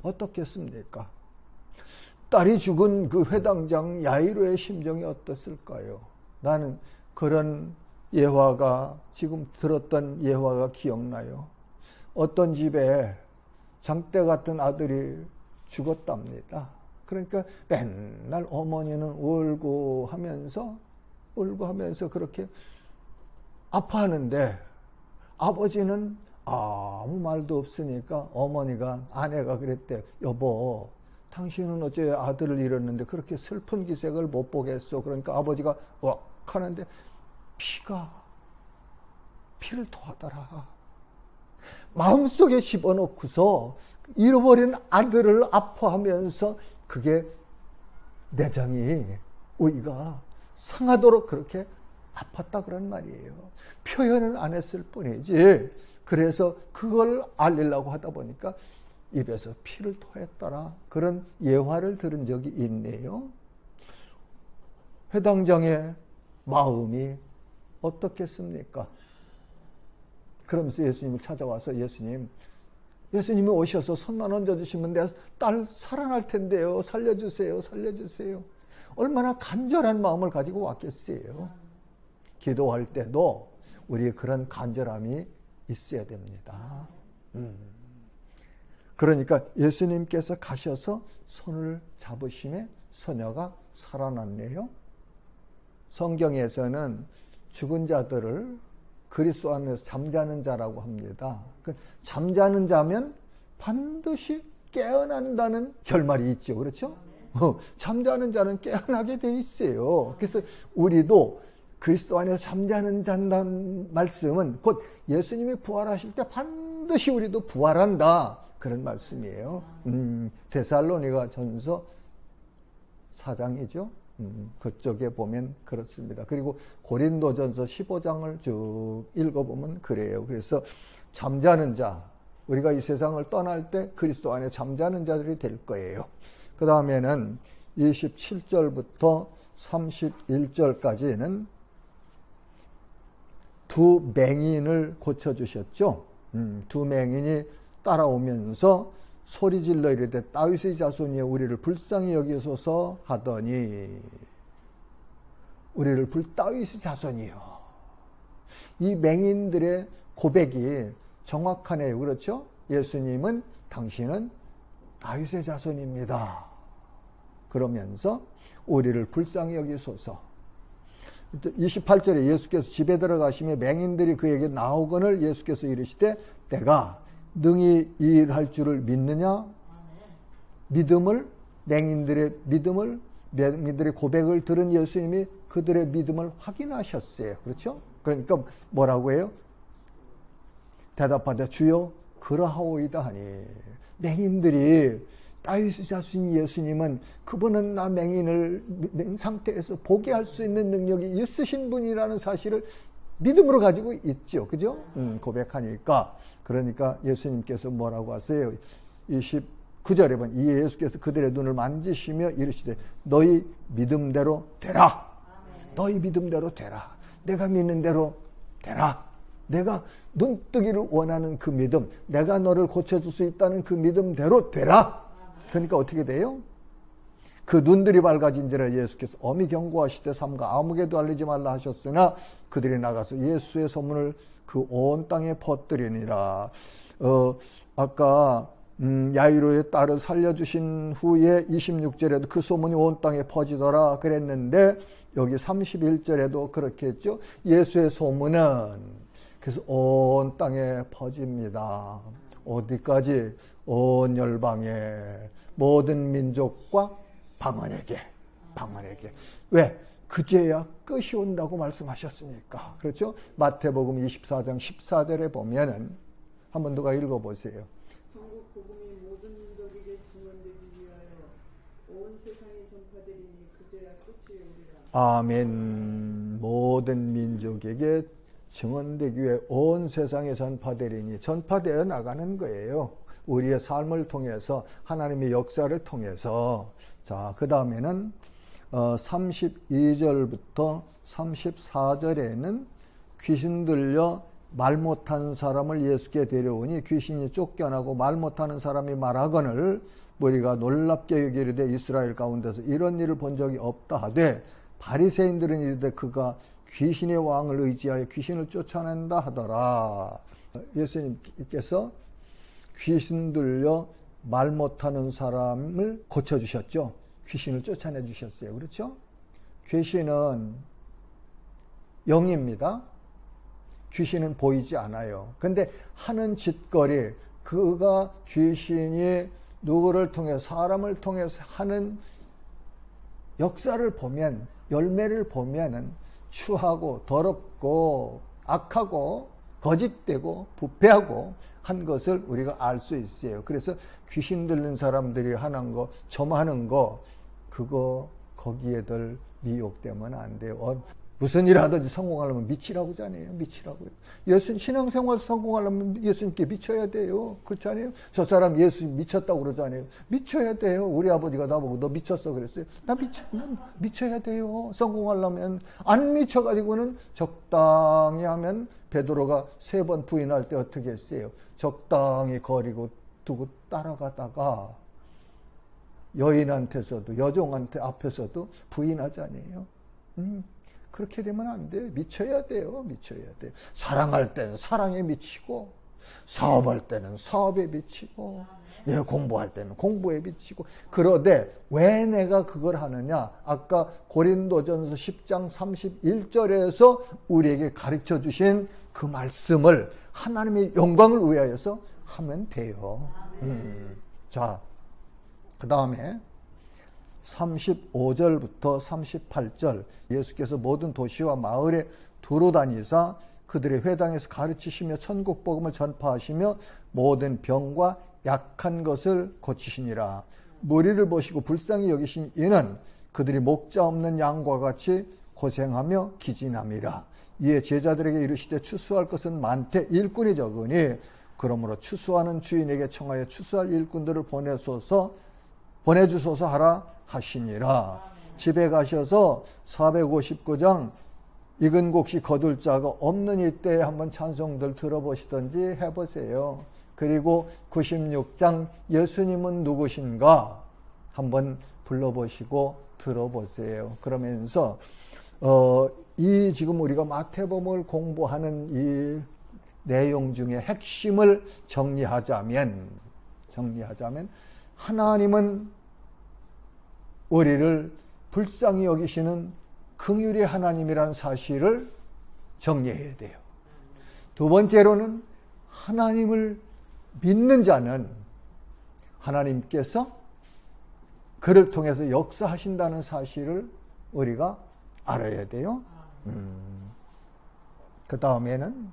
어떻겠습니까? 딸이 죽은 그 회당장 야이로의 심정이 어떻을까요? 나는 그런 예화가, 지금 들었던 예화가 기억나요. 어떤 집에 장대 같은 아들이 죽었답니다. 그러니까 맨날 어머니는 울고 하면서 그렇게 아파하는데 아버지는 아무 말도 없으니까 아내가 그랬대. 여보, 당신은 어째 아들을 잃었는데 그렇게 슬픈 기색을 못 보겠어. 그러니까 아버지가 왁 하는데 피를 토하더라. 마음속에 집어넣고서 잃어버린 아들을 아파하면서 그게 내장이 우리가 상하도록 그렇게 아팠다 그런 말이에요. 표현을 안 했을 뿐이지. 그래서 그걸 알리려고 하다 보니까 입에서 피를 토했더라. 그런 예화를 들은 적이 있네요. 회당장의 마음이 어떻겠습니까? 그러면서 예수님을 찾아와서 예수님이 오셔서 손만 얹어주시면 내 딸 살아날 텐데요. 살려주세요. 살려주세요. 얼마나 간절한 마음을 가지고 왔겠어요. 기도할 때도 우리의 그런 간절함이 있어야 됩니다. 그러니까 예수님께서 가셔서 손을 잡으심에 소녀가 살아났네요. 성경에서는 죽은 자들을 그리스도 안에서 잠자는 자라고 합니다. 잠자는 자면 반드시 깨어난다는 결말이 있죠. 그렇죠? 잠자는 자는 깨어나게 돼 있어요. 그래서 우리도 그리스도 안에서 잠자는 자라는 말씀은 곧 예수님이 부활하실 때 반드시 우리도 부활한다. 그런 말씀이에요. 데살로니가 전서 4장이죠. 그쪽에 보면 그렇습니다. 그리고 고린도전서 15장을 쭉 읽어보면 그래요. 그래서 잠자는 자, 우리가 이 세상을 떠날 때 그리스도 안에 잠자는 자들이 될 거예요. 그 다음에는 27절부터 31절까지는 두 맹인을 고쳐주셨죠. 두 맹인이 따라오면서 소리질러 이르되 다윗의 자손이여 우리를 불쌍히 여기소서 하더니 우리를 다윗의 자손이요. 이 맹인들의 고백이 정확하네요. 그렇죠? 예수님은 당신은 다윗의 자손입니다. 그러면서 우리를 불쌍히 여기소서. 28절에 예수께서 집에 들어가시며 맹인들이 그에게 나오거늘 예수께서 이르시되 내가 능히 이 일할 줄을 믿느냐? 믿음을, 맹인들의 고백을 들은 예수님이 그들의 믿음을 확인하셨어요. 그렇죠? 그러니까 뭐라고 해요? 대답하되 주여 그러하오이다 하니 맹인들이 다윗의 자손 예수님은 그분은 나 맹인을 상태에서 보게 할 수 있는 능력이 있으신 분이라는 사실을 믿음으로 가지고 있죠. 그죠? 고백하니까. 그러니까 예수님께서 뭐라고 하세요? 29절에 보면 이 예수께서 그들의 눈을 만지시며 이르시되 너희 믿음대로 되라. 너희 믿음대로 되라. 내가 믿는 대로 되라. 내가 눈뜨기를 원하는 그 믿음, 내가 너를 고쳐줄 수 있다는 그 믿음대로 되라. 그러니까 어떻게 돼요? 그 눈들이 밝아진지라 예수께서 엄히 경고하시되 삼가 아무에게도 알리지 말라 하셨으나 그들이 나가서 예수의 소문을 그 온 땅에 퍼뜨리니라. 아까 야이로의 딸을 살려주신 후에 26절에도 그 소문이 온 땅에 퍼지더라 그랬는데 여기 31절에도 그렇게 했죠. 예수의 소문은 그래서 온 땅에 퍼집니다. 어디까지? 온 열방에 모든 민족과 방언에게. 왜? 그제야 끝이 온다고 말씀하셨으니까. 그렇죠? 마태복음 24장 14절에 보면은 한번 누가 읽어보세요. 천국 복음이 모든 민족에게 증언되기 위하여 온 세상에 전파되리니 그제야 끝이 오리라. 아멘. 모든 민족에게 증언되기 위해 온 세상에 전파되리니 전파되어 나가는 거예요. 우리의 삶을 통해서 하나님의 역사를 통해서. 자, 그 다음에는 32절부터 34절에는 귀신 들려 말 못하는 사람을 예수께 데려오니 귀신이 쫓겨나고 말 못하는 사람이 말하거늘 우리가 놀랍게 여기르되 이스라엘 가운데서 이런 일을 본 적이 없다 하되 바리새인들은 이르되 그가 귀신의 왕을 의지하여 귀신을 쫓아낸다 하더라. 예수님께서 귀신 들려 말 못하는 사람을 고쳐주셨죠. 귀신을 쫓아내 주셨어요. 그렇죠? 귀신은 영입니다. 귀신은 보이지 않아요. 근데 하는 짓거리, 그가 귀신이 누구를 통해 사람을 통해서 하는 역사를 보면, 열매를 보면은 추하고 더럽고 악하고 거짓되고 부패하고 한 것을 우리가 알 수 있어요. 그래서 귀신 들린 사람들이 하는 거, 점하는 거, 그거 거기에들 미혹되면 안 돼요. 무슨 일 하든지 성공하려면 미치라고 하잖아요. 미치라고요. 예수님 신앙생활 성공하려면 예수님께 미쳐야 돼요. 그렇지 않아요? 저 사람 예수님 미쳤다고 그러잖아요. 미쳐야 돼요. 우리 아버지가 나보고 너 미쳤어 그랬어요. 난 미쳐야 돼요. 성공하려면. 안 미쳐가지고는 적당히 하면 베드로가 3번 부인할 때 어떻게 했어요? 적당히 거리고 두고 따라가다가 여인한테서도 여종한테 앞에서도 부인하잖아요. 그렇게 되면 안 돼요. 미쳐야 돼요. 미쳐야 돼요. 사랑할 때는 사랑에 미치고, 사업할 때는 사업에 미치고, 공부할 때는 공부에 미치고. 그런데 왜 내가 그걸 하느냐? 아까 고린도전서 10장 31절에서 우리에게 가르쳐 주신 그 말씀을 하나님의 영광을 위하여서 하면 돼요. 자, 그 다음에 35절부터 38절 예수께서 모든 도시와 마을에 두루 다니사 그들의 회당에서 가르치시며 천국 복음을 전파하시며 모든 병과 약한 것을 고치시니라. 무리를 보시고 불쌍히 여기신 이는 그들이 목자 없는 양과 같이 고생하며 기진함이라. 이에 제자들에게 이르시되 추수할 것은 많되 일꾼이 적으니 그러므로 추수하는 주인에게 청하여 추수할 일꾼들을 보내주소서 하라 하시니라. 집에 가셔서 459장 익은 곡식 거둘 자가 없는 이때에 한번 찬송들 들어보시든지 해보세요. 그리고 96장 예수님은 누구신가 한번 불러보시고 들어보세요. 그러면서 이 지금 우리가 마태복음을 공부하는 이 내용 중에 핵심을 정리하자면 하나님은 우리를 불쌍히 여기시는 긍휼의 하나님이라는 사실을 정리해야 돼요. 두 번째로는 하나님을 믿는 자는 하나님께서 그를 통해서 역사하신다는 사실을 우리가 알아야 돼요. 그 다음에는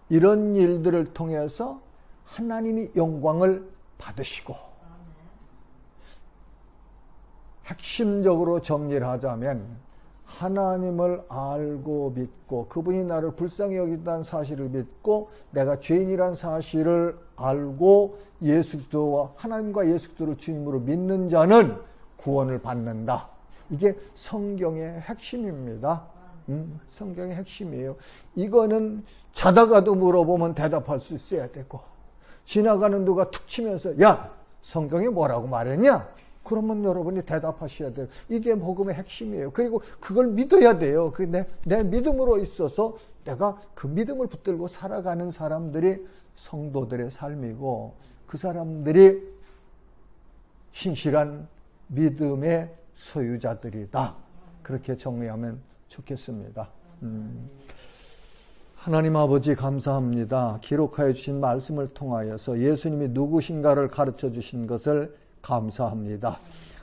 이런 일들을 통해서 하나님이 영광을 받으시고, 핵심적으로 정리를 하자면 하나님을 알고 믿고 그분이 나를 불쌍히 여긴다는 사실을 믿고 내가 죄인이라는 사실을 알고 예수 그리스도와 하나님과 예수 그리스도를 주님으로 믿는 자는 구원을 받는다. 이게 성경의 핵심입니다. 성경의 핵심이에요. 이거는 자다가도 물어보면 대답할 수 있어야 되고, 지나가는 누가 툭 치면서 야 성경이 뭐라고 말했냐? 그러면 여러분이 대답하셔야 돼요. 이게 복음의 핵심이에요. 그리고 그걸 믿어야 돼요. 내 믿음으로 있어서 내가 그 믿음을 붙들고 살아가는 사람들이 성도들의 삶이고, 그 사람들이 신실한 믿음의 소유자들이다. 그렇게 정리하면 좋겠습니다. 하나님 아버지 감사합니다. 기록하여 주신 말씀을 통하여서 예수님이 누구신가를 가르쳐 주신 것을 감사합니다.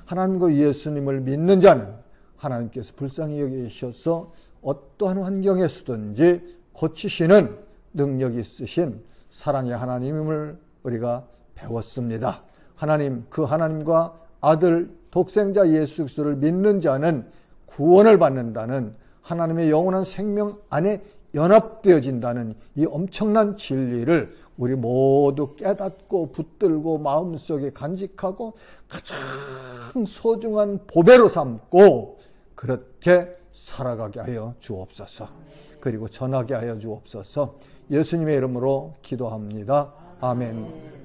하나님과 예수님을 믿는 자는 하나님께서 불쌍히 여기셔서 어떠한 환경에서든지 고치시는 능력이 있으신 사랑의 하나님임을 우리가 배웠습니다. 하나님, 그 하나님과 아들 독생자 예수 그리스도를 믿는 자는 구원을 받는다는 하나님의 영원한 생명 안에 연합되어진다는 이 엄청난 진리를 우리 모두 깨닫고 붙들고 마음속에 간직하고 가장 소중한 보배로 삼고 그렇게 살아가게 하여 주옵소서. 그리고 전하게 하여 주옵소서. 예수님의 이름으로 기도합니다. 아멘.